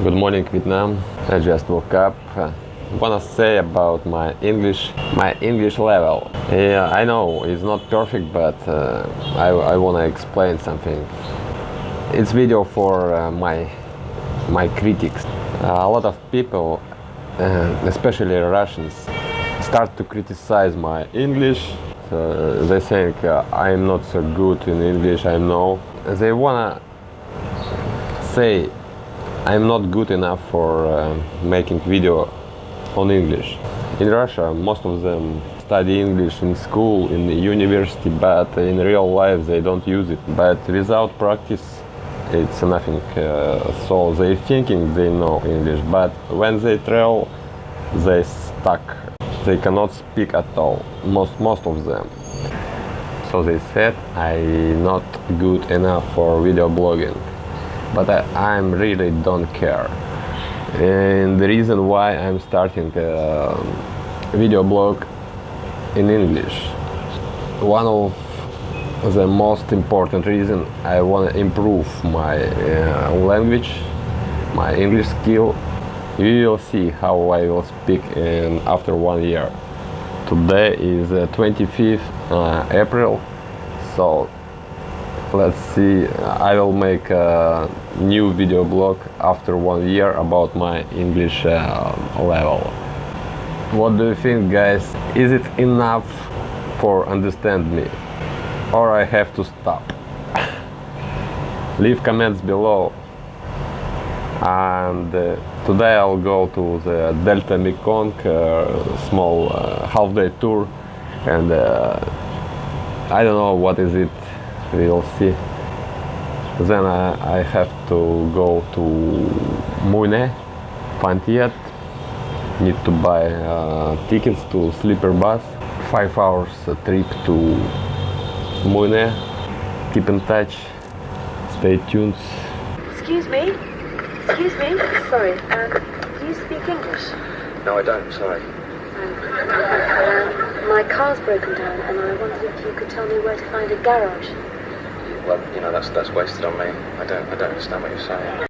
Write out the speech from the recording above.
Good morning, Vietnam. I just woke up. Wanna say about my English level. Yeah, I know it's not perfect, but I wanna explain something. It's video for my critics. A lot of people, especially Russians, start to criticize my English. They think I'm not so good in English. I know they wanna say I'm not good enough for making video on English. In Russia, most of them study English in school, in the university, but in real life they don't use it. But without practice, it's nothing. So they thinking they know English, but when they travel, they stuck. They cannot speak at all. Most of them. So they said I'm not good enough for video blogging. But I really don't care. And the reason why I'm starting a video blog in English, one of the most important reason I want to improve my language, my English skill. You will see how I will speak after 1 year. Today is 25th April, so let's see, I will make a new video blog after 1 year about my English level. What do you think, guys? Is it enough for understand me? Or I have to stop? Leave comments below. And today I'll go to the Delta Mekong small half-day tour, and I don't know what is it. We'll see. Then I have to go to Mune, Phantiet. Need to buy tickets to sleeper bus. 5 hours trip to Mune. Keep in touch. Stay tuned. Excuse me. Sorry. Do you speak English? No, I don't. Sorry. My car's broken down, and I wondered if you could tell me where to find a garage. Well, that's wasted on me. I don't understand what you're saying.